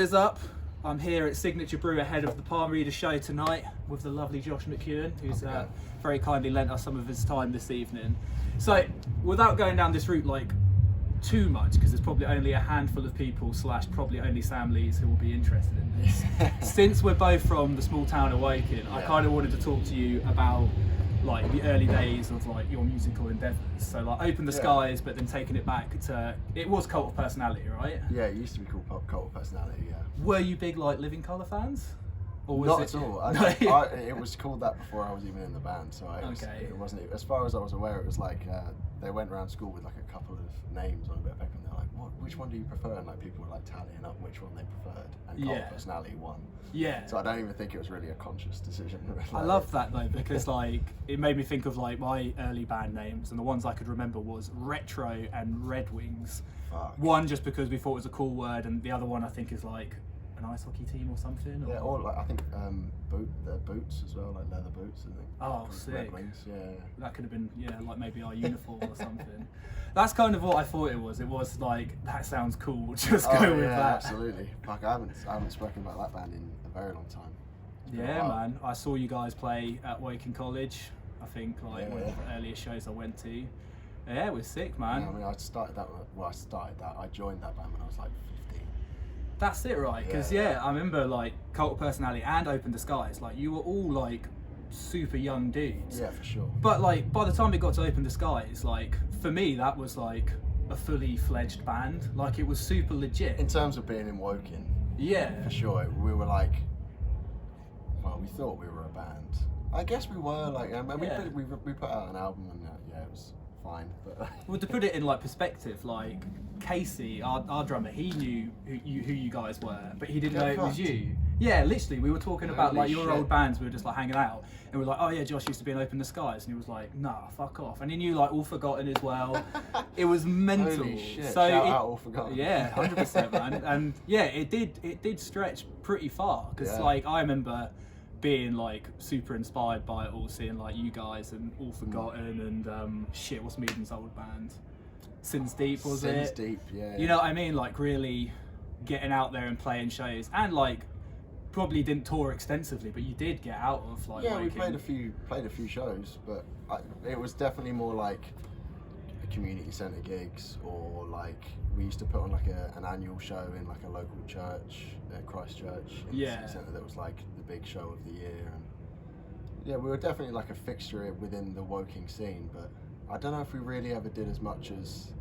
is up. I'm here at Signature Brew ahead of the Palm Reader show tonight with the lovely Josh Mckeown, who's very kindly lent us some of his time this evening. So, without going down this route like too much, because there's probably only a handful of people / probably only Sam Lees who will be interested in this. Since we're both from the small town of Woking, I kind of wanted to talk to you about like the early days of like your musical endeavours. So like Open the Skies, but then taking it back to, it was Cult of Personality, right? Yeah, it used to be called Cult of Personality, yeah. Were you big like Living Colour fans? Or was Not it... at all. It was called that before I was even in the band, so it wasn't, as far as I was aware, it was like, they went around school with like a couple of names on a bit of paper and they're like, which one do you prefer? And like people were like tallying up which one they preferred, and Cult of Personality won. Yeah. So I don't even think it was really a conscious decision. I love that though, because like it made me think of like my early band names, and the ones I could remember was Retro and Red Wings. Fuck. One just because we thought it was a cool word, and the other one I think is like an ice hockey team or something. Yeah, or like I think the boots as well, like leather boots. I think. Oh, sick. Red Wings, yeah. That could have been like maybe our uniform or something. That's kind of what I thought it was. It was like, that sounds cool. Just go with that. Absolutely. Fuck, I haven't spoken about that band in a very long time. Yeah, man. I saw you guys play at Woking College. I think like one of the earliest shows I went to. Yeah, it was sick, man. Yeah, I mean, I joined that band when I was like 15. That's it, right? Because I remember like Cult of Personality and Open the Skies. Like you were all like super young dudes. Yeah, for sure. But like by the time it got to Open the Skies, like for me that was like a fully fledged band. Like it was super legit. In terms of being in Woking. Yeah. For sure. We were like, well, we thought we were a band. I guess we were like, we put out an album and it was fine. But well, to put it in like perspective, like Casey, our drummer, he knew who you guys were, but he didn't know it was you. Yeah, literally, we were talking about like your old bands. We were just like hanging out, and we were like, "Oh yeah, Josh used to be in Open the Skies," and he was like, "Nah, fuck off." And he knew like All Forgotten as well. It was mental. Holy shit! So shout out All Forgotten. Yeah, 100%, man. And yeah, it did stretch pretty far because like I remember being like super inspired by it all, seeing like you guys and All Forgotten and shit, what's Meaden's old band? Sins Deep, was it? Sins Deep, yeah. You know what I mean? Like really getting out there and playing shows, and like probably didn't tour extensively, but you did get out of like. Yeah, we played a few shows, but it was definitely more like community centre gigs, or like we used to put on like an annual show in like a local church, Christchurch, in the city centre, that was like the big show of the year. And yeah, we were definitely like a fixture within the Woking scene, but I don't know if we really ever did as much as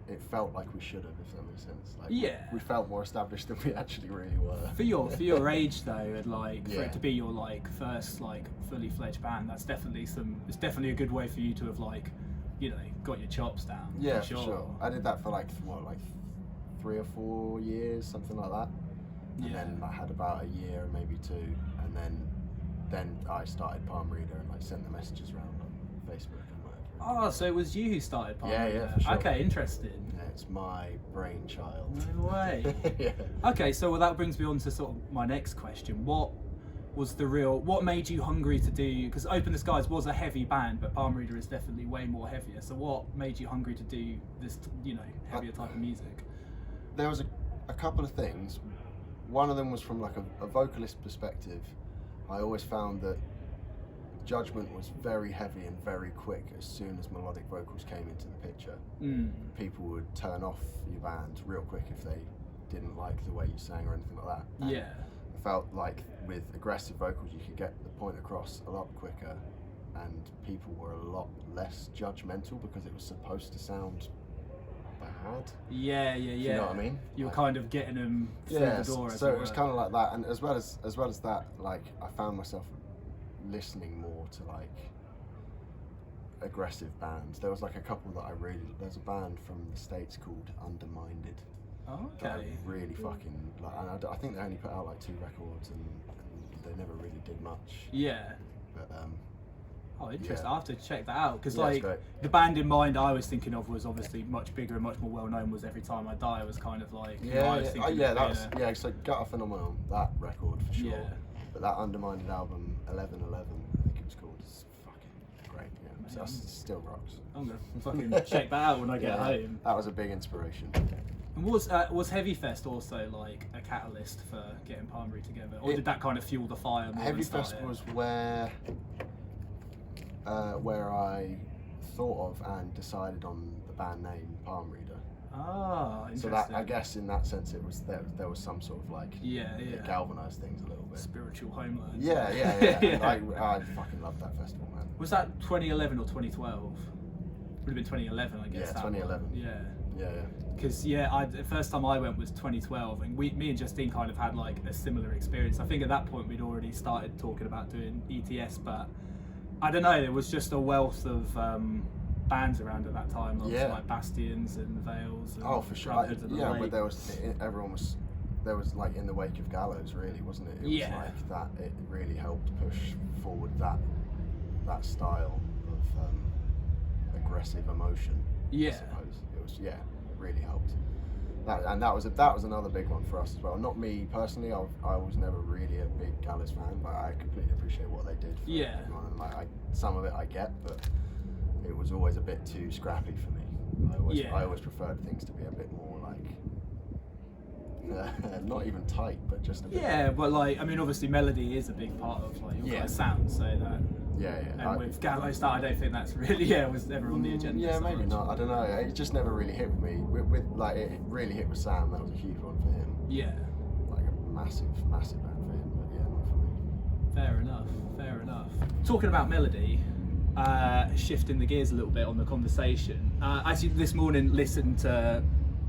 it felt like we should have, if that makes sense. Like, we felt more established than we actually really were. For your age though, and like for it to be your like first like fully fledged band, it's definitely a good way for you to have like, you know, got your chops down. Yeah, for sure. I did that for like 3 or 4 years, something like that. And then I had about a year, maybe 2, and then I started Palm Reader and like sent the messages around on Facebook and whatever. Oh, so it was you who started Palm Reader? Yeah, for sure. Okay, interesting. Yeah, it's my brainchild. No way. Okay, so that brings me on to sort of my next question. What made you hungry to do, because Open the Skies was a heavy band, but Palm Reader is definitely way more heavier. So what made you hungry to do this, you know, heavier type of music? There was a couple of things. One of them was from like a vocalist perspective. I always found that judgment was very heavy and very quick as soon as melodic vocals came into the picture. People would turn off your band real quick if they didn't like the way you sang or anything like that. And I felt like with aggressive vocals you could get the point across a lot quicker, and people were a lot less judgmental because it was supposed to sound bad. Yeah. You know what I mean? You were kind of getting them through the door. So it was kind of like that, and as well as that, like I found myself listening more to like aggressive bands. There was like a couple that there's a band from the States called Undermined. Oh, okay. That I really fucking like, and I think they only put out like 2 records and they never really did much. Yeah. But oh, interesting. I'll have to check that out, because like the band in mind I was thinking of was obviously much bigger and much more well known. Was Every Time I Die was kind of like so Gutter Phenomenon, that record for sure. But that Undermined album 1111, I think it was called, is fucking great. mate. So it still rocks. I'm gonna fucking check that out when I get home. That was a big inspiration. And was Heavy Fest also like a catalyst for getting Palmery together, or did that kind of fuel the fire more? Heavy Fest was where I thought of and decided on the band name Palm Reader. Ah, interesting. So that, I guess in that sense, it was there was some sort of like it galvanised things a little bit. Spiritual homeland. Yeah. I fucking loved that festival, man. Was that 2011 or 2012? Would have been 2011, I guess. Yeah, that 2011. one. Yeah. Because the first time I went was 2012, and me and Justine kind of had like a similar experience. I think at that point we'd already started talking about doing ETS, but I don't know. There was just a wealth of bands around at that time, like Bastions and Veils. And for sure. But everyone was. There was like in the wake of Gallows, really, wasn't it? It was like that. It really helped push forward that style of aggressive emotion. I suppose it was. Yeah, it really helped. That was another big one for us as well. Not me personally. I was never really a big Gallows fan, but I completely appreciate what they did. And like some of it I get, but it was always a bit too scrappy for me. I always preferred things to be a bit more like. Not even tight, but just a bit. Yeah, but like, I mean, obviously melody is a big part of like your guys' sound, so that. And with Gallows, I don't think that's really was ever on the agenda. Yeah, maybe not. I don't know. It just never really hit with me. With like it really hit with Sam. That was a huge one for him. Yeah. Like a massive band for him, but yeah, not for me. Fair enough. Talking about melody, shifting the gears a little bit on the conversation. I actually this morning listened to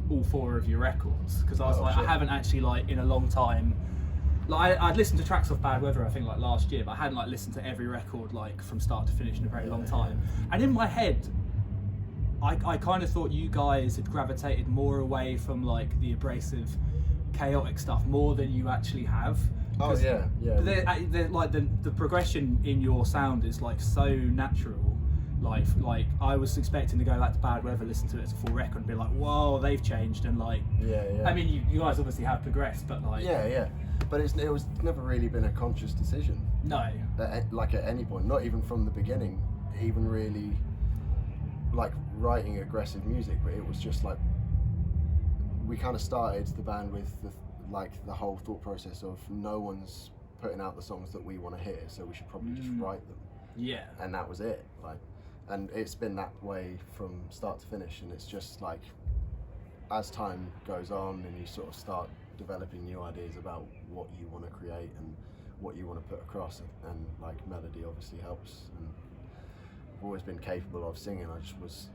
all 4 of your records because I was I haven't actually like in a long time. Like I'd listened to tracks off Bad Weather I think like last year, but I hadn't like listened to every record like from start to finish in a very long time. And in my head, I kind of thought you guys had gravitated more away from like the abrasive, chaotic stuff more than you actually have. They're like the progression in your sound is like so natural. Like I was expecting to go back to Bad Weather, listen to it as a full record, and be like, "Whoa, they've changed!" And like, I mean, you guys obviously have progressed, but like, but it was never really been a conscious decision. No, like at any point, not even from the beginning, even really, like writing aggressive music. But it was just like we kind of started the band with the whole thought process of no one's putting out the songs that we want to hear, so we should probably just write them. Yeah, and that was it. Like. And it's been that way from start to finish, and it's just like as time goes on and you sort of start developing new ideas about what you want to create and what you want to put across, and like melody obviously helps, and I've always been capable of singing. I just was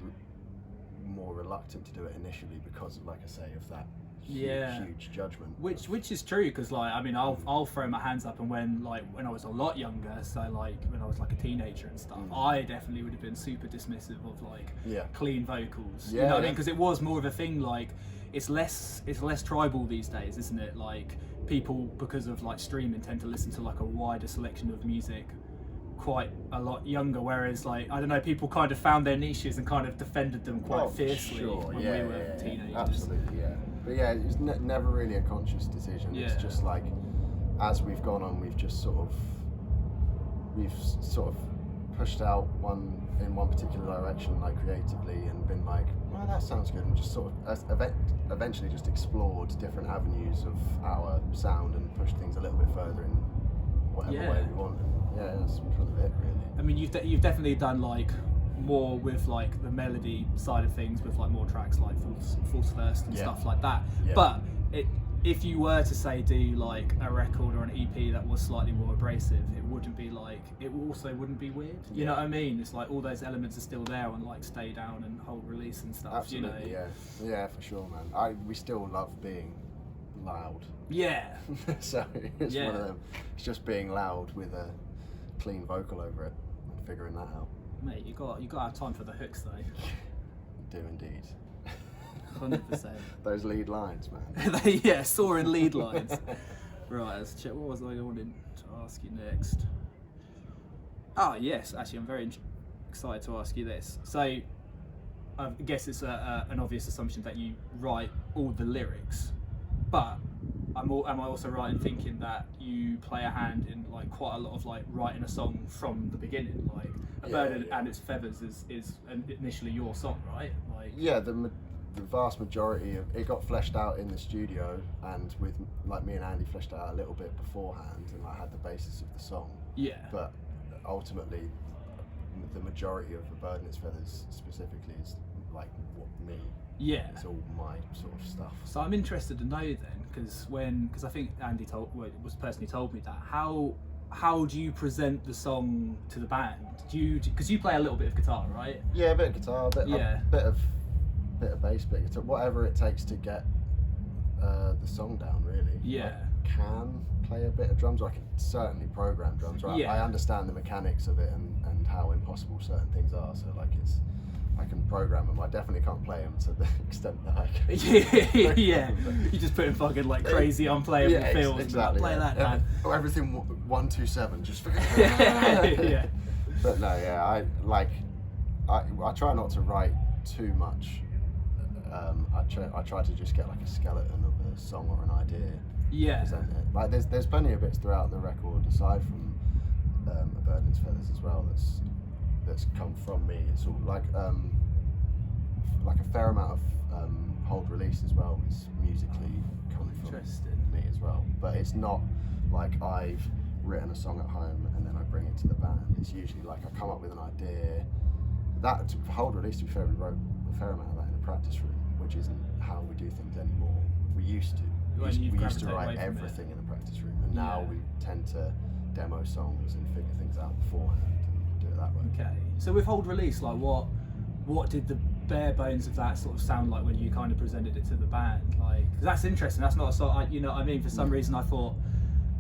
more reluctant to do it initially because of, like I say, of that huge judgment. Which is true, because like I mean I'll throw my hands up, and when I was a lot younger, so like when I was like a teenager and stuff, I definitely would have been super dismissive of like clean vocals. You know what I mean? Because it was more of a thing like it's less tribal these days, isn't it? Like people, because of like streaming, tend to listen to like a wider selection of music quite a lot younger, whereas like I don't know, people kind of found their niches and kind of defended them quite fiercely when we were teenagers. Absolutely, yeah. But yeah, it was never really a conscious decision. It's just like as we've gone on, we've sort of pushed out in one particular direction, like creatively, and been like, well, that sounds good, and just sort of eventually just explored different avenues of our sound and pushed things a little bit further in whatever way we want. Yeah, that's kind of it, really. I mean, you've definitely done like more with like the melody side of things, with like more tracks like False First and stuff like that. But if you were to say do like a record or an EP that was slightly more abrasive, it wouldn't be like, it also wouldn't be weird. You know what I mean? It's like all those elements are still there on like Stay Down and Hold Release and stuff. Absolutely, you know? Yeah, for sure, man. We still love being loud. Yeah. So it's one of them. It's just being loud with a clean vocal over it and figuring that out. Mate, you got to have time for the hooks though. Do indeed. 100%. Those lead lines, man. Yeah, soaring lead lines. Right, let's check. What was I wanting to ask you next? Oh yes, actually, I'm very excited to ask you this. So, I guess it's an obvious assumption that you write all the lyrics, but am I also right in thinking that you play a hand in like quite a lot of like writing a song from the beginning? Like, A Bird and Its Feathers is initially your song, right? Like, yeah, the vast majority of it got fleshed out in the studio, and with like me and Andy fleshed it out a little bit beforehand, and I had the basis of the song. yeah. But ultimately, the majority of A Bird and Its Feathers specifically is like me. Yeah. It's all my sort of stuff. So I'm interested to know then, because I think Andy was the person who told me that. How do you present the song to the band? Because you play a little bit of guitar, right? Yeah, a bit of guitar, a bit of bass, bit of guitar, whatever it takes to get the song down, really. Yeah. I can play a bit of drums, or I can certainly program drums, right? Yeah. I understand the mechanics of it and how impossible certain things are, so like I can program them. I definitely can't play them to the extent that I can. Yeah. You just put in fucking like crazy unplayable fills. Exactly. Play that, man. Or everything 1 2 7, just forget. Yeah. But no, yeah, I try not to write too much. I try to just get like a skeleton of a song or an idea. Yeah. Present it. Like there's plenty of bits throughout the record aside from A Bird and Its Feathers as well. That's come from me. It's all like a fair amount of Hold Release as well is musically coming from me as well. But it's not like I've written a song at home and then I bring it to the band. It's usually like I come up with an idea. That Hold Release, to be fair, we wrote a fair amount of that in the practice room, which isn't how we do things anymore. We used to. We used to write everything in the practice room, and now we tend to demo songs and figure things out beforehand and do it that way. Okay. So with Hold Release, like what did the bare bones of that sort of sound like when you kind of presented it to the band? Like, 'cause that's interesting. That's not a song. You know what I mean? For some reason, I thought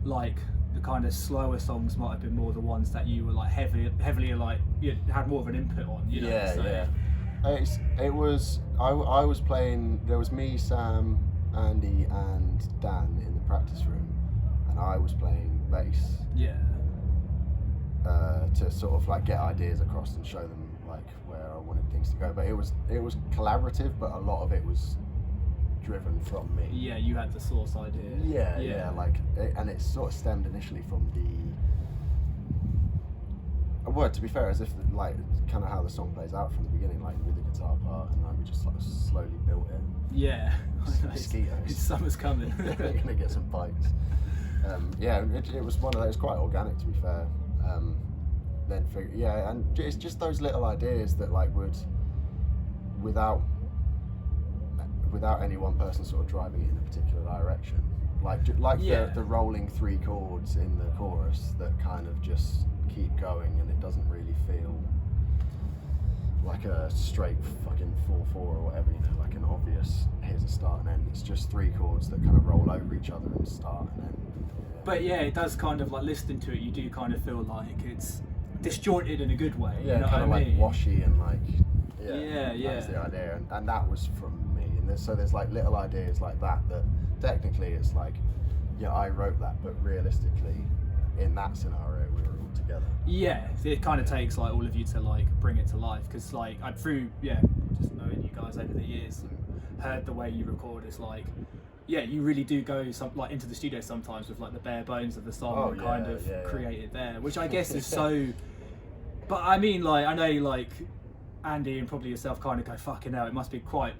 like the kind of slower songs might have been more the ones that you were like heavily like you had more of an input on. You know? Yeah. It was. I was playing. There was me, Sam, Andy, and Dan in the practice room, and I was playing bass. Yeah. To sort of like get ideas across and show them like where I wanted things to go. But it was collaborative, but a lot of it was driven from me. Yeah, you had the source idea. Yeah. Like, and it sort of stemmed initially from to be fair, as if like kind of how the song plays out from the beginning, like with the guitar part, and like we just like slowly built it. Yeah. Mosquitoes. Summer's coming. We're gonna get some bites. It was one of those, quite organic, to be fair. And it's just those little ideas that like would, without any one person sort of driving it in a particular direction, like the rolling 3 chords in the chorus that kind of just keep going, and it doesn't really feel like a straight fucking 4/4 or whatever, you know, like an obvious here's a start and end. It's just 3 chords that kind of roll over each other and start and end. Yeah. But yeah, it does kind of like listening to it, you do kind of feel like it's disjointed in a good way. Yeah, you know kind of what I like mean? washy and like yeah. That's the idea, and that was from me. And there's like little ideas like that technically it's like, yeah, I wrote that, but realistically, in that scenario, we were all together. Yeah, it kind of takes like all of you to like bring it to life, because like I through just knowing you guys over the years, heard the way you record. It's like, yeah, you really do go into the studio sometimes with like the bare bones of the song and kind of create it there, which I guess is so. But I mean, like I know like Andy and probably yourself kind of go, fucking hell, it must be quite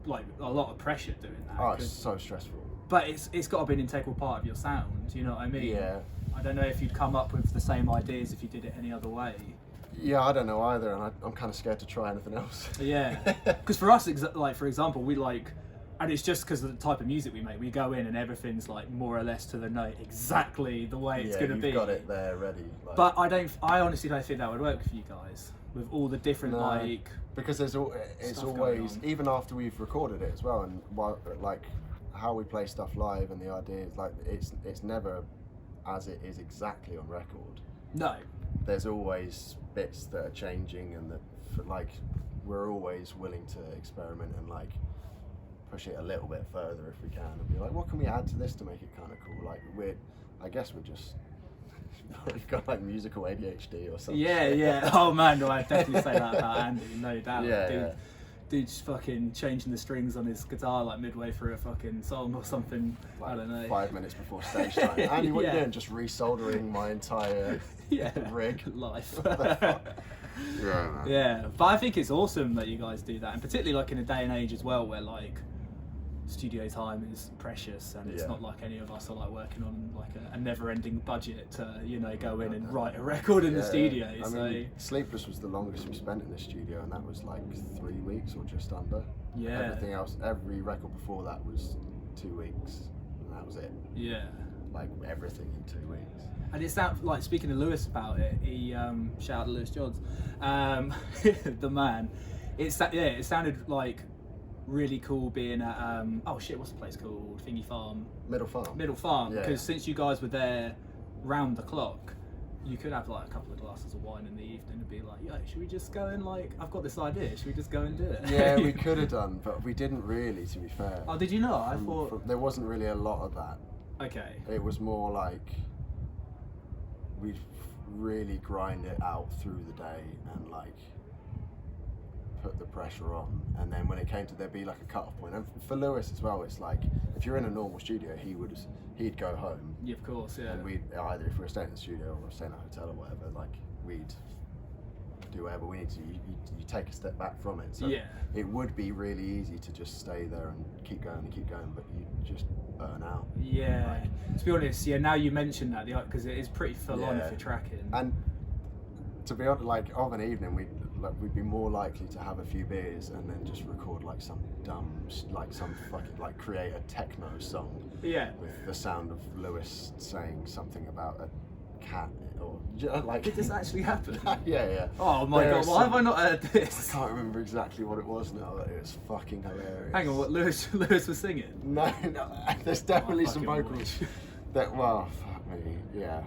like a lot of pressure doing that. Oh, it's so stressful. But it's got to be an integral part of your sound. You know what I mean? Yeah. I don't know if you'd come up with the same ideas if you did it any other way. Yeah, I don't know either, and I'm kind of scared to try anything else. Yeah, because for us, like for example, we like, and it's just because of the type of music we make. We go in and everything's like more or less to the note, exactly the way it's going to be. You've got it there ready. Like. But I honestly don't think that would work for you guys with all the different like. Because it's always, even after we've recorded it as well, and like how we play stuff live and the ideas, like it's never as it is exactly on record. No. There's always bits that are changing, and that like we're always willing to experiment and like push it a little bit further if we can, and be like, what can we add to this to make it kind of cool? Like I guess we're just we've got like musical ADHD or something. Yeah. Oh man, do I definitely say that about Andy, no doubt. Dude's fucking changing the strings on his guitar like midway through a fucking song or something. Like I don't know. 5 minutes before stage time. Andy, what are you doing? Just resoldering my entire rig. Life. Yeah, man. Yeah, but I think it's awesome that you guys do that, and particularly like in a day and age as well, where like studio time is precious, and it's not like any of us are like working on like a never-ending budget to, you know, go in and write a record in the studio. I mean, Sleepless was the longest we spent in the studio, and that was like 3 weeks or just under. Yeah. Everything else, every record before that was 2 weeks, and that was it. Yeah. Like everything in 2 weeks. And it's that, like, speaking to Lewis about it, he shout out to Lewis Johns, the man. It sounded like really cool being at oh shit, what's the place called? Thingy Farm. Middle Farm. Middle Farm. Yeah. Because since you guys were there round the clock, you could have like a couple of glasses of wine in the evening and be like, yo, should we just go and like, I've got this idea, should we just go and do it? Yeah, we could have done, but we didn't really, to be fair. Oh, did you not? I thought there wasn't really a lot of that. Okay. It was more like we'd really grind it out through the day and like put the pressure on, and then when it came to, there'd be like a cut-off point. And for Lewis as well, it's like if you're in a normal studio, he'd go home. Yeah, of course, yeah. And we'd either, if we were staying in the studio or staying at a hotel or whatever, like we'd do whatever we need to. You take a step back from it. So yeah. It would be really easy to just stay there and keep going, but you just burn out. Yeah. Like, to be honest, yeah. Now you mention that, because it is pretty full on if you're tracking. And to be honest, like of an evening, we'd be more likely to have a few beers and then just record like some dumb, like some fucking, like create a techno song. Yeah. With the sound of Lewis saying something about a cat or like. Did this actually happen? Yeah. Oh my god, why have I not heard this? I can't remember exactly what it was now, but it was fucking hilarious. Hang on, what Lewis was singing? No, there's definitely some fucking vocals that, well, fuck me, yeah.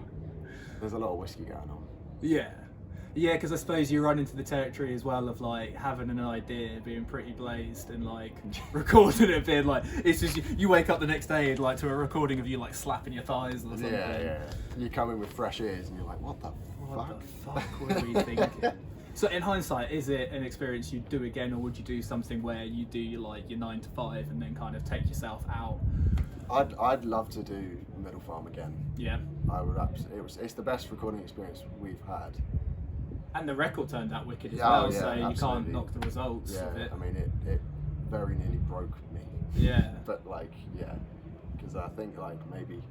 There's a lot of whiskey going on. Yeah. Yeah, because I suppose you run into the territory as well of like having an idea, being pretty blazed, and like recording it, being like, it's just you wake up the next day and like to a recording of you like slapping your thighs or something. Yeah. You come in with fresh ears and you're like, what the fuck were we thinking? So in hindsight, is it an experience you'd do again, or would you do something where you do your 9 to 5 and then kind of take yourself out? I'd love to do Middle Farm again. Yeah. I would absolutely. It's the best recording experience we've had. And the record turned out wicked as well, so absolutely. you can't knock the results of it. I mean, it very nearly broke me. Yeah. But like, yeah, because I think like maybe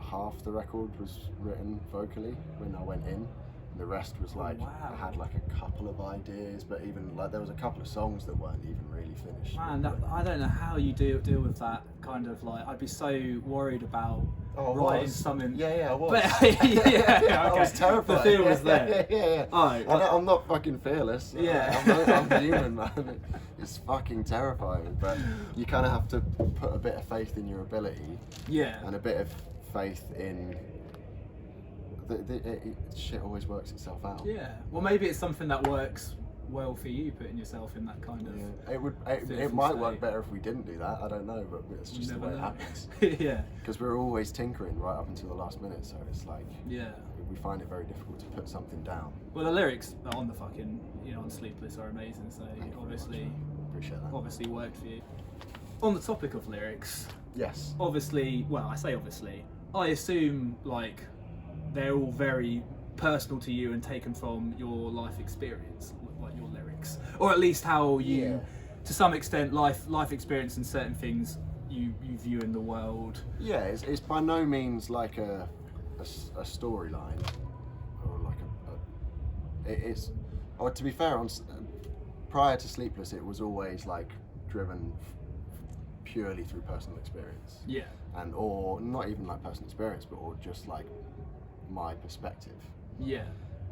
half the record was written vocally when I went in. The rest was like, I had like a couple of ideas, but even like there was a couple of songs that weren't even really finished. Man, I don't know how you deal with that kind of like. I'd be so worried about writing something. Yeah, I was. But, yeah, okay. I was terrified. The fear was there. Yeah. Oh, I'm not fucking fearless. Yeah. I'm human, man. It's fucking terrifying, but you kind of have to put a bit of faith in your ability. Yeah. And a bit of faith in. Shit always works itself out. Yeah. Well, maybe it's something that works well for you, putting yourself in that kind of. Yeah. It might work better if we didn't do that. I don't know, but it's just the way it happens. Yeah. Because we're always tinkering right up until the last minute, so it's like. Yeah. We find it very difficult to put something down. Well, the lyrics on the fucking, on Sleepless are amazing, so obviously. Appreciate that. Obviously worked for you. On the topic of lyrics. Yes. Obviously, well, I say obviously. I assume like. They're all very personal to you and taken from your life experience, like your lyrics, or at least how you, to some extent, life experience and certain things you view in the world. Yeah, it's by no means like a storyline, or like it's. Or to be fair, prior to Sleepless, it was always like driven purely through personal experience. Yeah. And or not even like personal experience, but or just like. My perspective. Yeah.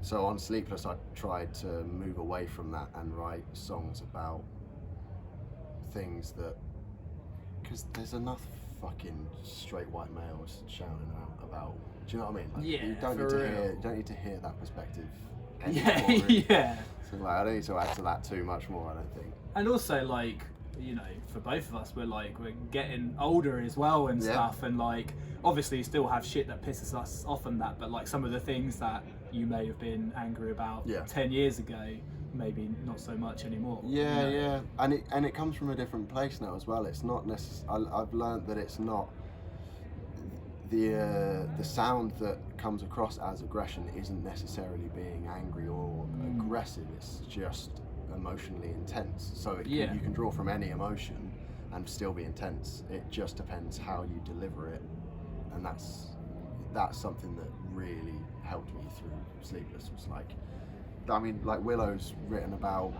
So on Sleepless, I tried to move away from that and write songs about things that, because there's enough fucking straight white males shouting about. Do you know what I mean? Like, yeah. You don't need to hear that perspective. Yeah. Really. Yeah. So like, I don't need to add to that too much more. I don't think. And also like. For both of us, we're getting older as well and stuff, and like obviously you still have shit that pisses us off and that, but like some of the things that you may have been angry about 10 years ago, maybe not so much anymore. Yeah, and it comes from a different place now as well. It's not necessarily. I've learned that it's not the sound that comes across as aggression isn't necessarily being angry or aggressive. It's just emotionally intense. So you can draw from any emotion and still be intense. It just depends how you deliver it, and that's something that really helped me through Sleepless. Was like, I mean, like Willow's written about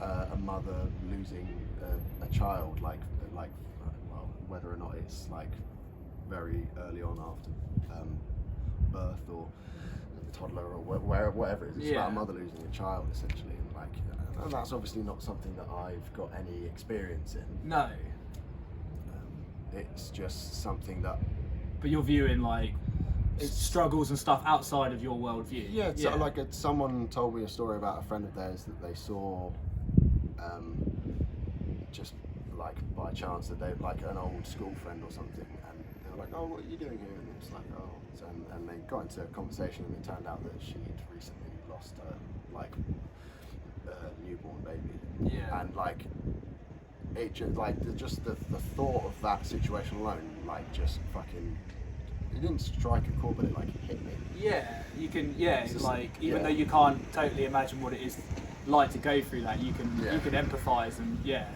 a mother losing a child, like well, whether or not it's like very early on after birth or a toddler or whatever it is. It's about a mother losing a child essentially, and that's obviously not something that I've got any experience in. No. It's just something that. But you're viewing like struggles and stuff outside of your worldview. Yeah, so like someone told me a story about a friend of theirs that they saw, just like by chance, that they like an old school friend or something, and they were like, "Oh, what are you doing here?" And it's like, "Oh," and they got into a conversation, and it turned out that she'd recently lost a newborn baby. Yeah. And like. It just like the thought of that situation alone, like just fucking, it didn't strike a chord, but it like hit me. Yeah, you can. Yeah, It's it's just, like even though you can't totally imagine what it is like to go through that, you can empathise and Yeah,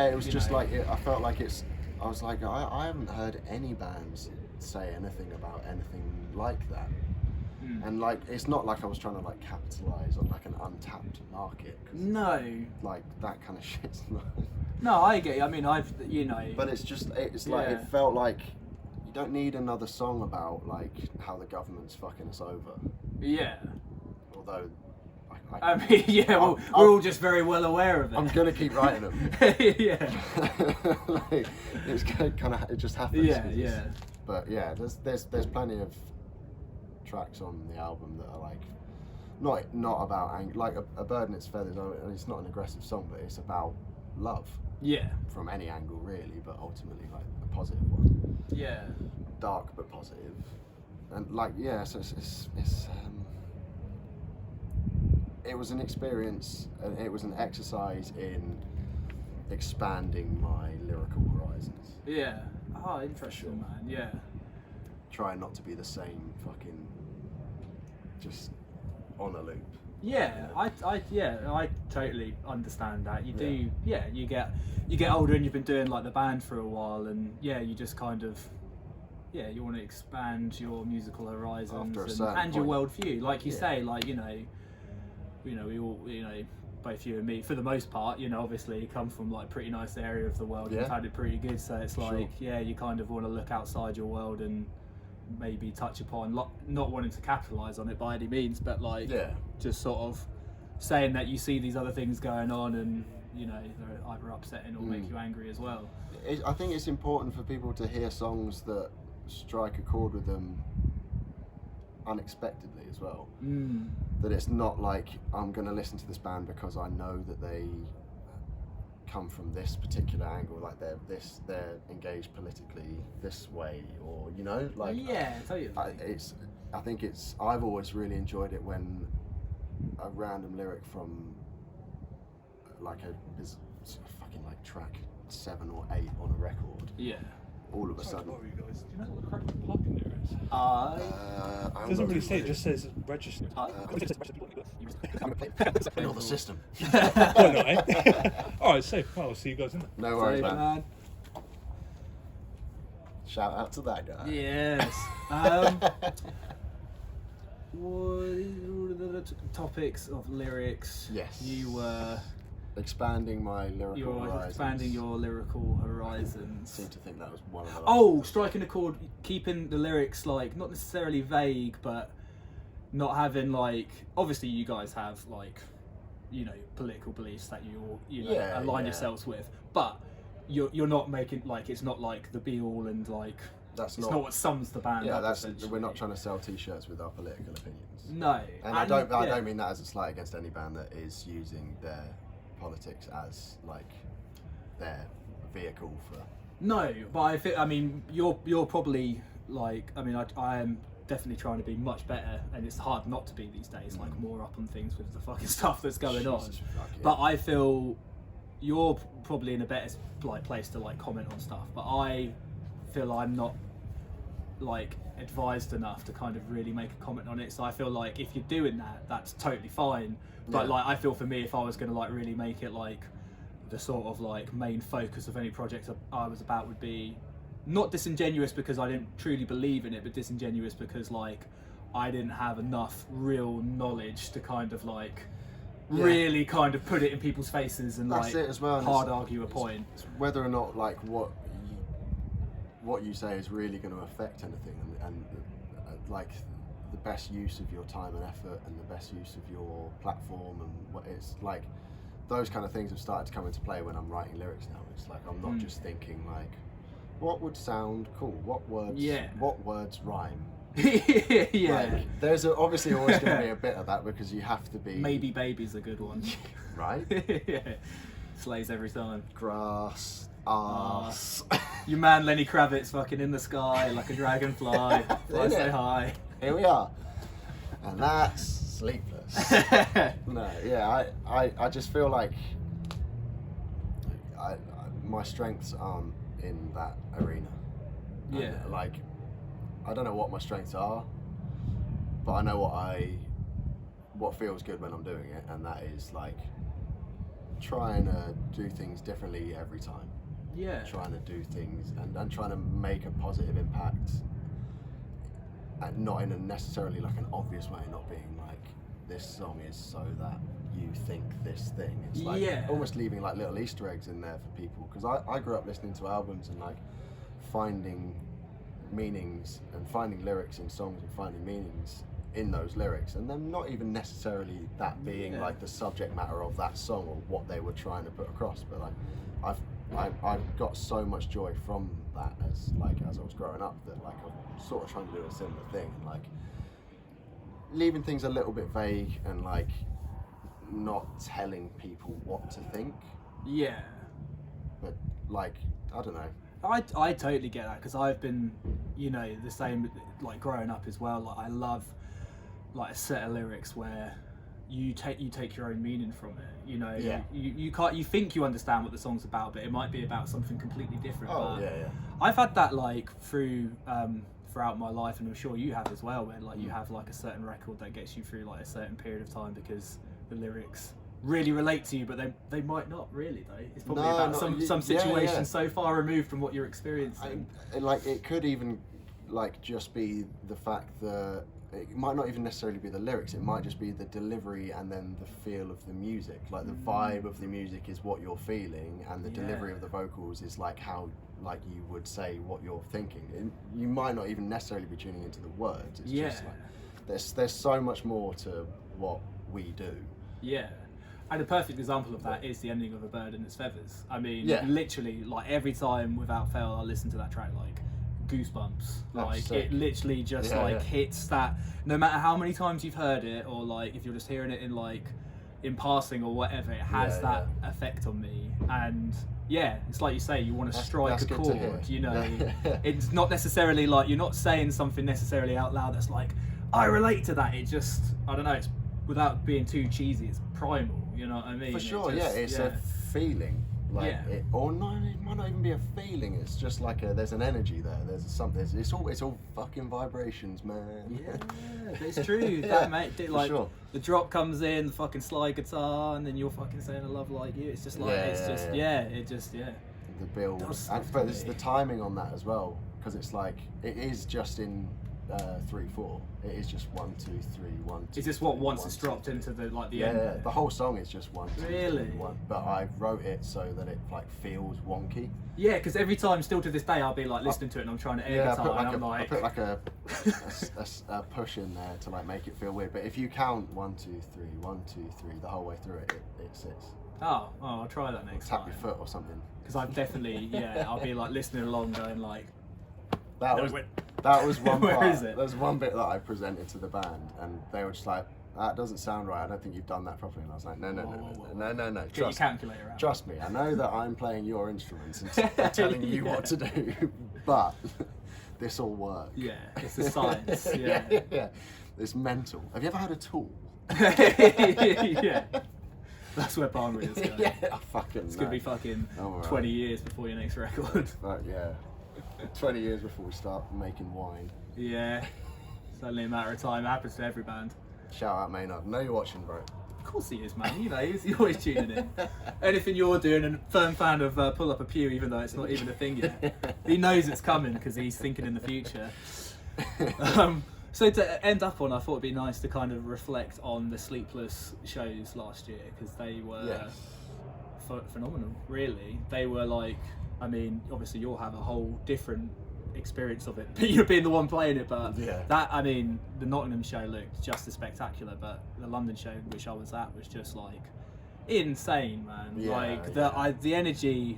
it was just like I felt like I was like I haven't heard any bands say anything about anything like that. And like it's not like I was trying to like capitalise on like an untapped market. No. Like that kind of shit's not. No, I get you. I mean, But it's like it felt like you don't need another song about like how the government's fucking us over. Yeah. Although. I mean, we're all just very well aware of it. I'm gonna keep writing them. Yeah. Like, it's kind of it just happens. Yeah. But yeah, there's plenty of tracks on the album that are like not about anger, like a Bird and Its Feathers. It's not an aggressive song, but it's about love. Yeah. From any angle, really, but ultimately like a positive one. Yeah. Dark but positive, and like so it's it was an experience, and it was an exercise in expanding my lyrical horizons. Yeah. Oh, interesting, man. Yeah. Trying not to be the same fucking just on a loop. Yeah, I totally understand that. You do, you get older and you've been doing like the band for a while, and you just kind of, you want to expand your musical horizons and your worldview. Like you say, like you know, we all, both you and me, for the most part, obviously come from like a pretty nice area of the world and found it pretty good. So it's like, you kind of want to look outside your world and maybe touch upon not wanting to capitalise on it by any means, but like just sort of saying that you see these other things going on, and they're either upsetting or make you angry as well. I think it's important for people to hear songs that strike a chord with them unexpectedly as well. That it's not like I'm going to listen to this band because I know that they come from this particular angle, like they're engaged politically this way, or like totally. I think I've always really enjoyed it when a random lyric from like is fucking like track 7 or 8 on a record, all of a sudden. What were you guys? Do you know what the correct parking there is? It doesn't really say, it just says registered. In all the system. Why not, eh? Alright, safe. Well, I'll see you guys in there. No worries, man. Shout out to that guy. Yes. What are the topics of lyrics? Yes. You were expanding my lyrical horizons. Expanding your lyrical horizons. I seem to think that was one of the last striking a chord, keeping the lyrics like not necessarily vague, but not having like, obviously you guys have like, political beliefs that you align yourselves with, but you're not making like, it's not like the be all and like it's not what sums the band up. We're not trying to sell t-shirts with our political opinions. No. And I don't mean that as a slight against any band that is using their politics as like their vehicle for. No, but I mean you're probably like, I mean I am definitely trying to be much better, and it's hard not to be these days, like more up on things with the fucking stuff that's going on. But I feel you're probably in a better like place to like comment on stuff, but I feel I'm not like advised enough to kind of really make a comment on it. So I feel like if you're doing that, that's totally fine. But like I feel for me, if I was going to like really make it like the sort of like main focus of any project I was about, would be not disingenuous because I didn't truly believe in it, but disingenuous because like I didn't have enough real knowledge to kind of like really kind of put it in people's faces and that's like it as well. hard argue a point. It's whether or not like what you say is really going to affect anything, and like the best use of your time and effort and the best use of your platform, and what it's like, those kind of things have started to come into play when I'm writing lyrics now. It's like I'm not just thinking like, what would sound cool, what words rhyme. Like, there's obviously always going to be a bit of that because you have to be. Maybe Baby's a good one. Right? Slays every time. Grass, arse. Your man Lenny Kravitz fucking in the sky like a dragonfly. Fly so high. Here we are. And that's Sleepless. No, yeah, I just feel like my strengths aren't in that arena. Yeah. And, like, I don't know what my strengths are, but I know what feels good when I'm doing it, and that is like trying to do things differently every time. Yeah. Trying to do things and trying to make a positive impact, and not in a necessarily like an obvious way, not being like, this song is so that you think this thing. It's like almost leaving like little Easter eggs in there for people, because I grew up listening to albums and like finding meanings and finding lyrics in songs and finding meanings in those lyrics, and then not even necessarily that being like the subject matter of that song or what they were trying to put across, but like I've got so much joy from that as I was growing up, that like I'm sort of trying to do a similar thing, and like leaving things a little bit vague and like not telling people what to think. Yeah. But like, I don't know. I totally get that, because I've been, you know, the same like growing up as well. Like I love like a set of lyrics where you take your own meaning from it. You know, you can't, you think you understand what the song's about, but it might be about something completely different. Oh, but yeah. I've had that like throughout my life, and I'm sure you have as well, where like you have like a certain record that gets you through like a certain period of time because the lyrics really relate to you, but they might not really though. It's probably about some situation so far removed from what you're experiencing. Like it could even like just be the fact that it might not even necessarily be the lyrics, it might just be the delivery and then the feel of the music. Like the vibe of the music is what you're feeling, and the delivery of the vocals is like how like you would say what you're thinking. And you might not even necessarily be tuning into the words. It's just like there's so much more to what we do. Yeah. And a perfect example of that is the ending of A Bird and Its Feathers. I mean, literally, like every time without fail, I listen to that track, like goosebumps. Like it literally just hits that. No matter how many times you've heard it, or like if you're just hearing it in like in passing or whatever, it has that effect on me. And yeah, it's like you say, you want to strike a chord. You know, it's not necessarily like you're not saying something necessarily out loud that's like, I relate to that. It just, I don't know. It's without being too cheesy, it's primal. You know what I mean? For sure, it's a feeling. Like it, or no, it might not even be a feeling. It's just like there's an energy there. There's something. It's all fucking vibrations, man. Yeah, it's true. That mate, like the drop comes in, the fucking slide guitar, and then you're fucking saying "I love like you." It's just like the build, but there's the timing on that as well, because it's like it is just in 3/4. It is just 1 2 3 1 2. Is this what once it's dropped into the like the end? Yeah, the whole song is just 1 2 really? 3 1. But I wrote it so that it like feels wonky. Yeah, because every time, still to this day, I'll be like listening to it and I'm trying to air guitar, I put like a push in there to like make it feel weird. But if you count 1 2 3 1 2 3 the whole way through it sits. Oh, I'll try that next time. Tap your foot or something. Because I've definitely I'll be like listening along, going like. That was one part. Where is it? There's one bit that I presented to the band, and they were just like, "That doesn't sound right. I don't think you've done that properly." And I was like, "No. Get your calculator out. Trust me. I know that I'm playing your instruments and telling you what to do, but this will work." Yeah, it's a science. Yeah. It's mental. Have you ever had a tool? Yeah. That's where Palmer is going. Yeah, I fucking It's gonna be fucking Alright. 20 years before your next record. Yeah. 20 years before we start making wine. Yeah, it's only a matter of time. It happens to every band. Shout out Maynard. Know you're watching, bro. Of course he is, man. You know, he's always tuning in. Anything you're doing, and a firm fan of Pull Up a Pew, even though it's not even a thing yet. He knows it's coming because he's thinking in the future. So to end up on, I thought it'd be nice to kind of reflect on the Sleepless shows last year, because they were Yes. phenomenal, really. They were like, I mean, obviously you'll have a whole different experience of it, you being the one playing it, but Yeah. that, I mean, the Nottingham show looked just as spectacular, but the London show, which I was at, was just like insane, man. Yeah, like yeah. the energy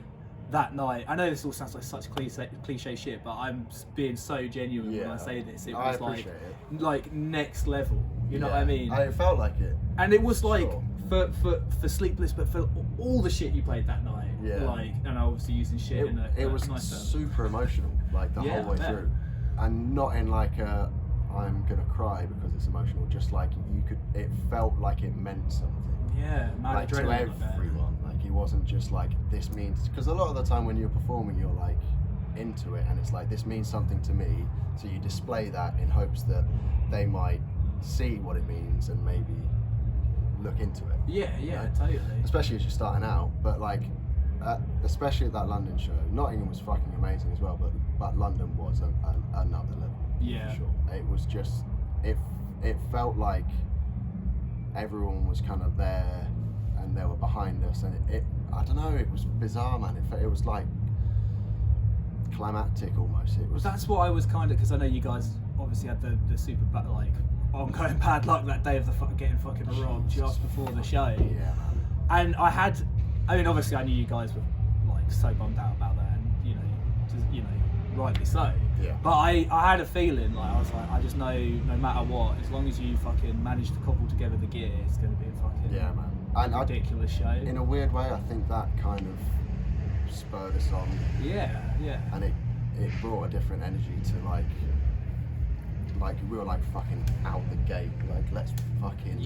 that night. I know this all sounds like such cliche shit, but I'm being so genuine when I say this. It I was like appreciate it. like next level. You know what I Yeah. mean? I felt like it. And it was like Sure. for Sleepless, but for all the shit you played that night. Yeah. Like, and obviously using shit in a It was nice term. super emotional, like the Yeah, whole way I bet. through, and not in like a I'm gonna cry because it's emotional. Just like you could, it felt like it meant something. Yeah, mad Like to adrenaline. I bet. everyone. Like it wasn't just like this means, because a lot of the time when you're performing, you're like into it, and it's like this means something to me. So you display that in hopes that they might see what it means and maybe look into it. Yeah, Right. totally. Especially as you're starting out, but like, especially at that London show, Nottingham was fucking amazing as well, but London was another level. Yeah. For sure. It was just, it felt like everyone was kind of there and they were behind us, and it I don't know, it was bizarre, man. It was like climactic almost. It was. That's what I was kind of, because I know you guys obviously had the super like ongoing bad luck that day of the getting fucking robbed just before the show. Yeah, man. And I mean, obviously I knew you guys were like so bummed out about that, and you know, rightly so. Yeah. But I had a feeling, like I was like, I just know no matter what, as long as you fucking manage to cobble together the gear, it's going to be a fucking Yeah, man. And ridiculous show. in a weird way, I think that kind of spurred us on. Yeah. And it brought a different energy to like we were like fucking out the gate, like let's fucking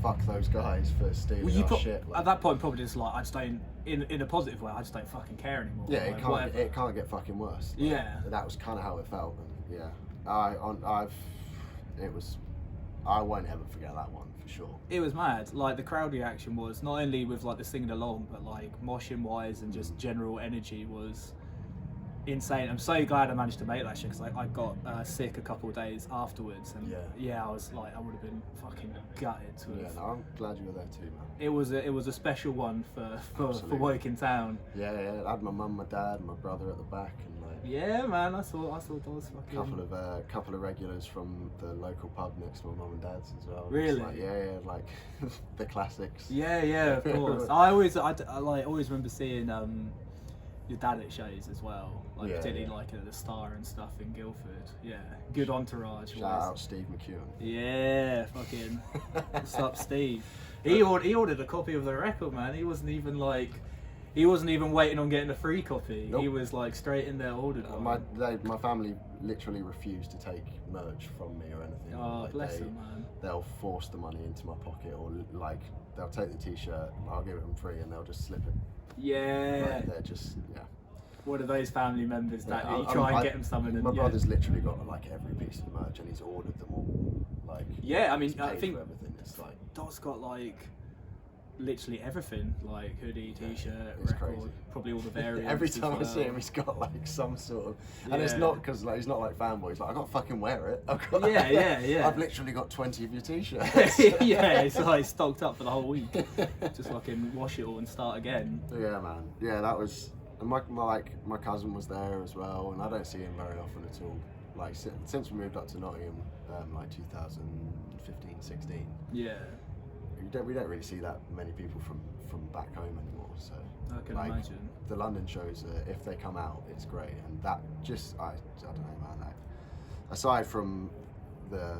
fuck those guys for stealing Well, our shit. Like, at that point, probably just like I just don't, in a positive way, I just don't fucking care anymore. yeah, like, it can't get fucking worse. Like, Yeah. that was kind of how it felt. And yeah, I won't ever forget that one for sure. It was mad. Like the crowd reaction was not only with like the singing along, but like moshing wise and just general energy was insane. I'm so glad I managed to make that shit, because I got sick a couple of days afterwards, and I was like, I would have been fucking gutted to have. Yeah, no, I'm glad you were there too, man. It was a special one for Absolutely. Woking Town. Yeah, I had my mum, my dad, and my brother at the back, and like Yeah, man, I saw those fucking. couple of regulars from the local pub next to my mum and dad's as well. Really? It's like, like the classics. Yeah, of course. I always remember seeing your dad at shows as well, like Yeah, particularly yeah. like at the Star and stuff in Guildford. Yeah, good entourage. Shout out Steve McKeown. Yeah, fucking. What's up, Steve? He ordered a copy of the record, man. He wasn't even waiting on getting a free copy. Nope. He was like straight in there, ordered one. My family literally refused to take merch from me or anything. Oh, Like, bless them, man. They'll force the money into my pocket, or like they'll take the t-shirt, I'll give it them free, and they'll just slip it. Yeah. Like, they're just One of those family members that Yeah, you try and get them something. My brother's literally got like every piece of merch, and he's ordered them all. Like Yeah, I mean, he's I paid think for everything. It's like Dot's got like literally everything, like hoodie, t-shirt, it's record, crazy. probably all the variants. every as time I well. see him, he's got like some sort of, and it's Yeah. not because like he's not like fanboy. He's like, I got to fucking wear it. I've got, Yeah. I've literally got 20 of your t-shirts. Yeah, it's like stocked up for the whole week. Just fucking wash it all and start again. Yeah, man. Yeah, that was. And my cousin was there as well, and I don't see him very often at all. Like since we moved up to Nottingham, like 2015, 16. Yeah, We don't really see that many people from back home anymore. So I can like, imagine. the London shows, if they come out, it's great, and that just I don't know, man. Aside from the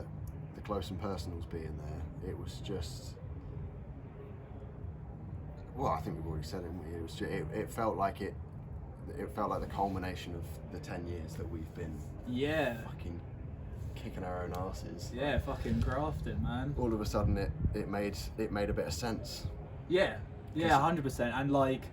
close and personals being there, it was just. Well, I think we've already said it. It was just, it felt like it felt like the culmination of the 10 years that we've been fucking kicking our own asses. Yeah, fucking grafting, man. All of a sudden, it made a bit of sense. Yeah, 100%. And like,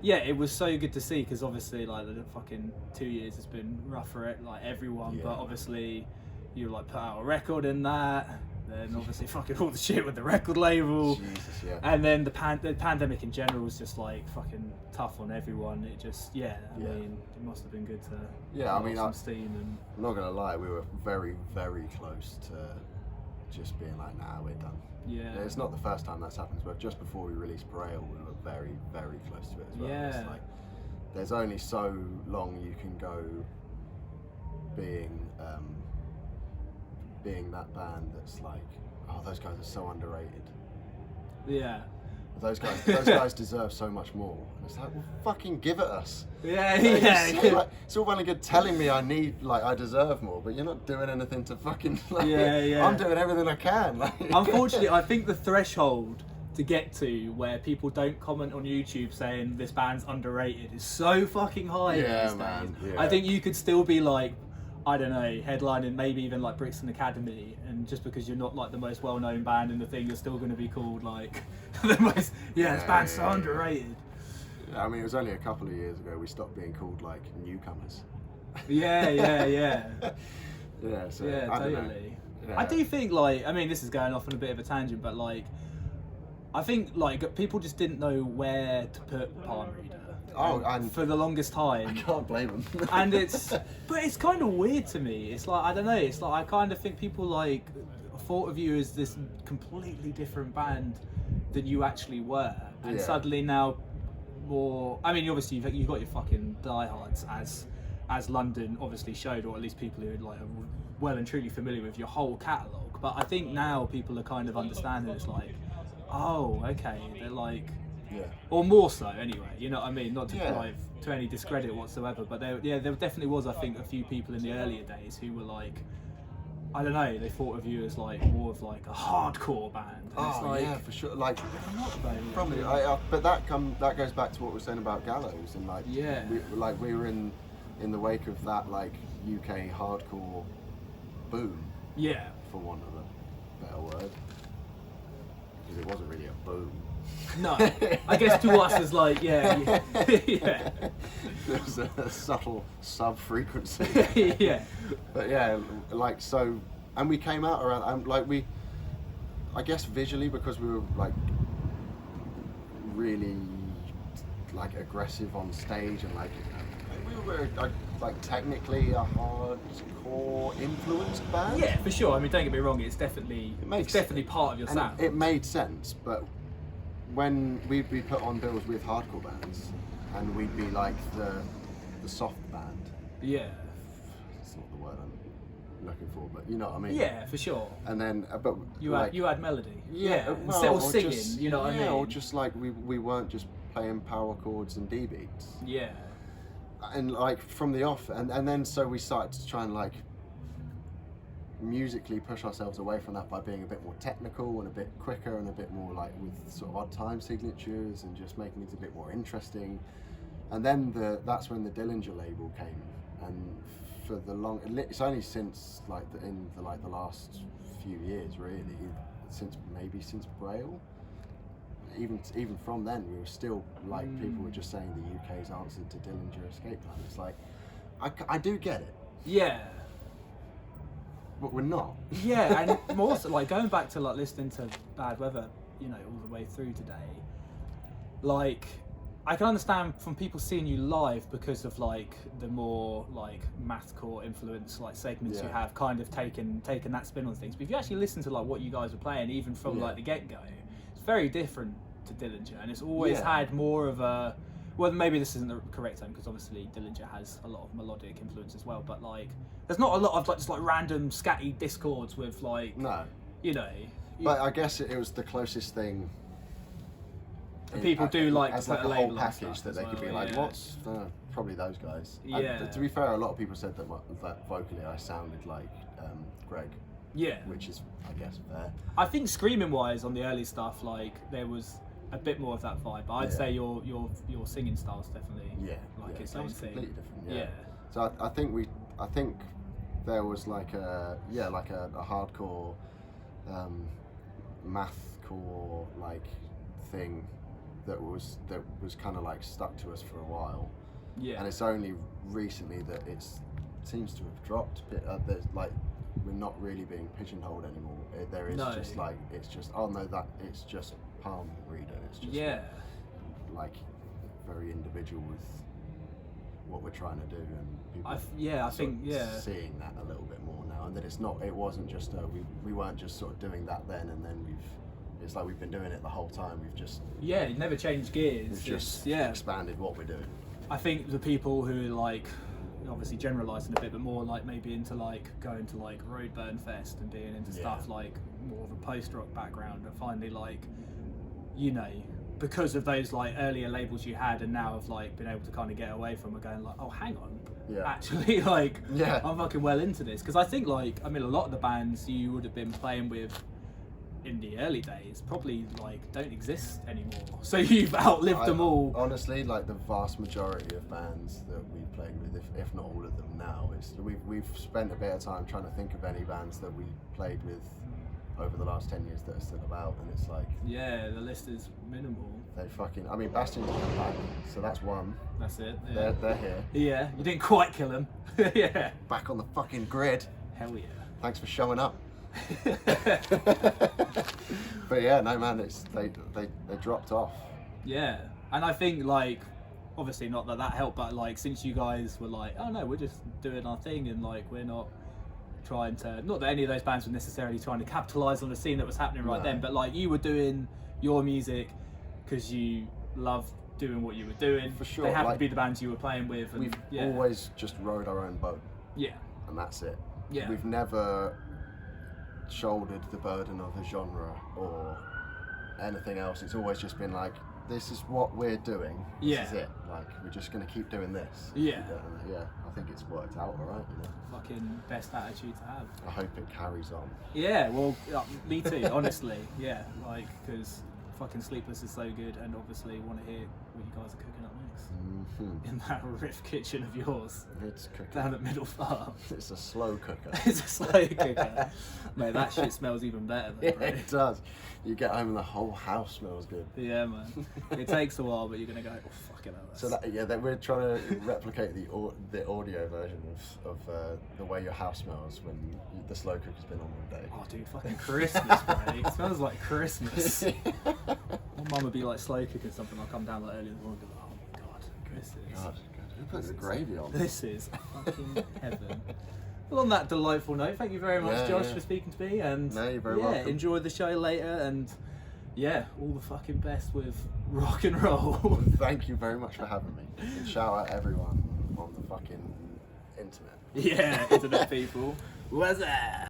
yeah, it was so good to see because obviously like the fucking 2 years has been rough for it, like everyone. Yeah. But obviously, you like put out a record in that. Then obviously fucking all the shit with the record label. Jesus, yeah. And then the pandemic in general was just like fucking tough on everyone. It just I mean, it must have been good to Yeah, I let mean, off some steam and I'm not gonna lie, we were very, very close to just being like, nah, we're done. yeah. It's not the first time that's happened, but just before we released Braille, we were very, very close to it as well. Yeah. It's like, there's only so long you can go being that band that's like, oh, those guys are so underrated. Yeah. Those guys deserve so much more. And it's like, well, fucking give it us. Yeah, Like, yeah. like, it's all well and good telling me I deserve more, but you're not doing anything to fucking. Like, Yeah. I'm doing everything I can. Like. Unfortunately, I think the threshold to get to where people don't comment on YouTube saying this band's underrated is so fucking high Yeah, these man, days. yeah. I think you could still be like, I don't know, headlining maybe even like Brixton Academy, and just because you're not like the most well-known band in the thing, you're still going to be called like the most. This band's so underrated. I mean, it was only a couple of years ago we stopped being called like newcomers. Yeah. Yeah, so Yeah, I don't know. totally. Yeah. I do think like, I mean, this is going off on a bit of a tangent, but like, I think like people just didn't know where to put Palm Reader. Oh, and for the longest time. I can't blame them. And but it's kind of weird to me. It's like, I don't know, it's like I kind of think people like thought of you as this completely different band than you actually were, and Yeah. suddenly now more. I mean, obviously you've got your fucking diehards as London obviously showed, or at least people who like are well and truly familiar with your whole catalogue. But I think now people are kind of understanding it's like, oh, okay, they're like. Yeah. Or more so, anyway. You know what I mean? Not to Yeah. to any discredit whatsoever, but there definitely was, I think, a few people in the earlier days who were like, I don't know, they thought of you as like more of like a hardcore band. And it's Oh like, yeah, for sure. Like, not though. probably. But that goes back to what we were saying about Gallows, and like, Yeah. we were in the wake of that like UK hardcore boom, Yeah. for want of a better word, because it wasn't really a boom. No, I guess to us it's like, yeah. There was a subtle sub-frequency. Yeah. But yeah, like, so, and we came out around, I guess visually, because we were like really like aggressive on stage, and like we were like technically a hardcore influenced band. Yeah, for sure. I mean, don't get me wrong, it's definitely part of your And sound. it made sense, but when we'd be put on bills with hardcore bands, and we'd be like the soft band. Yeah. It's not the word I'm looking for, but you know what I mean. Yeah, for sure. And then, but You like, had melody. yeah, well, or or singing, just, you know what I mean? or just like we weren't just playing power chords and D beats. Yeah. And like from the off, and then so we started to try and like musically push ourselves away from that by being a bit more technical and a bit quicker and a bit more like with sort of odd time signatures and just making it a bit more interesting. And then that's when the Dillinger label came, and for it's only since like in the last few years really, since Braille. Even from then, we were still like people were just saying the UK's answer to Dillinger Escape Plan. It's like I do get it, Yeah. but we're not. Yeah, and more so, like going back to like listening to Bad Weather, you know, all the way through today. Like, I can understand from people seeing you live because of like the more like mathcore influence like segments you Yeah. have kind of taken that spin on things. But if you actually listen to like what you guys were playing, even from Yeah. like the get go, it's very different to Dillinger, and it's always Yeah. had more of a. Well, maybe this isn't the correct term because obviously Dillinger has a lot of melodic influence as well. But like, there's not a lot of like just like random scatty discords with like, No, you know. but I guess it was the closest thing. And people do like as to like put a a whole label on package stuff that as they could be well, like, yeah. what's probably those guys. And Yeah. to be fair, a lot of people said that vocally I sounded like Greg, Yeah. which is I guess fair. I think screaming wise on the early stuff, like there was a bit more of that vibe. But I'd Yeah. say your singing style's definitely like yeah, its that own was thing. completely different. Yeah. So I think there was like a hardcore mathcore like thing that was kind of like stuck to us for a while. Yeah. And it's only recently that it seems to have dropped. There's like, we're not really being pigeonholed anymore. There is just like, it's just, oh no, that it's just palm reader. It's just like very individual with what we're trying to do, and people I think seeing that a little bit more now, and that it wasn't just we weren't just sort of doing that then, and then it's like we've been doing it the whole time. We've just you never changed gears. We've just expanded what we're doing. I think the people who like, obviously generalising a bit, but more like maybe into like going to like Roadburn Fest and being into stuff like more of a post-rock background, and finally like, you know, because of those like earlier labels you had, and now have like been able to kind of get away from it, going like, oh hang on, actually like I'm fucking well into this. Because I think like, I mean, a lot of the bands you would have been playing with in the early days probably like don't exist anymore, so you've outlived them all. Honestly, like the vast majority of bands that we've played with, if not all of them now, we've spent a bit of time trying to think of any bands that we played with over the last 10 years that are still about, and it's like, the list is minimal. They fucking, I mean, Bastion's come back, so that's one. That's it. They're here. Yeah, you didn't quite kill them. Back on the fucking grid. Hell yeah. Thanks for showing up. But yeah, no man, they dropped off. Yeah, and I think like, obviously not that helped, but like since you guys were like, oh no, we're just doing our thing, and like we're not trying to, not that any of those bands were necessarily trying to capitalise on the scene that was happening right then, but like you were doing your music because you loved doing what you were doing. For sure. They happened to be the bands you were playing with, and we've always just rowed our own boat. Yeah. And that's it. Yeah. We've never shouldered the burden of a genre or anything else. It's always just been like, this is what we're doing. This is it. Like, we're just going to keep doing this. Yeah. Yeah, I think it's worked out all right, you know. Fucking best attitude to have. I hope it carries on. Yeah, well, me too, honestly. Yeah, like, because fucking Sleepless is so good, and obviously want to hear what you guys are cooking up next. Mm-hmm. In that riff kitchen of yours. It's cooking. Down at Middle Farm. It's a slow cooker. It's a slow cooker. Mate, that shit smells even better though, bro. It does. You get home and the whole house smells good. Yeah, man. It takes a while, but you're going to go, oh, fucking hell. So that we're trying to replicate the audio version of the way your house smells when the slow cooker's been on all day. Oh, dude, fucking Christmas, bro. It smells like Christmas. My mum would be like slow cooking something. I'll come down like early in the morning and go, oh my god, Christmas. God, who put the gravy on? This is fucking heaven. Well, on that delightful note, thank you very much, Josh, for speaking to me. And no, you're very welcome. Enjoy the show later, and all the fucking best with rock and roll. Well, thank you very much for having me. And shout out everyone on the fucking internet. Yeah, internet people. What's that?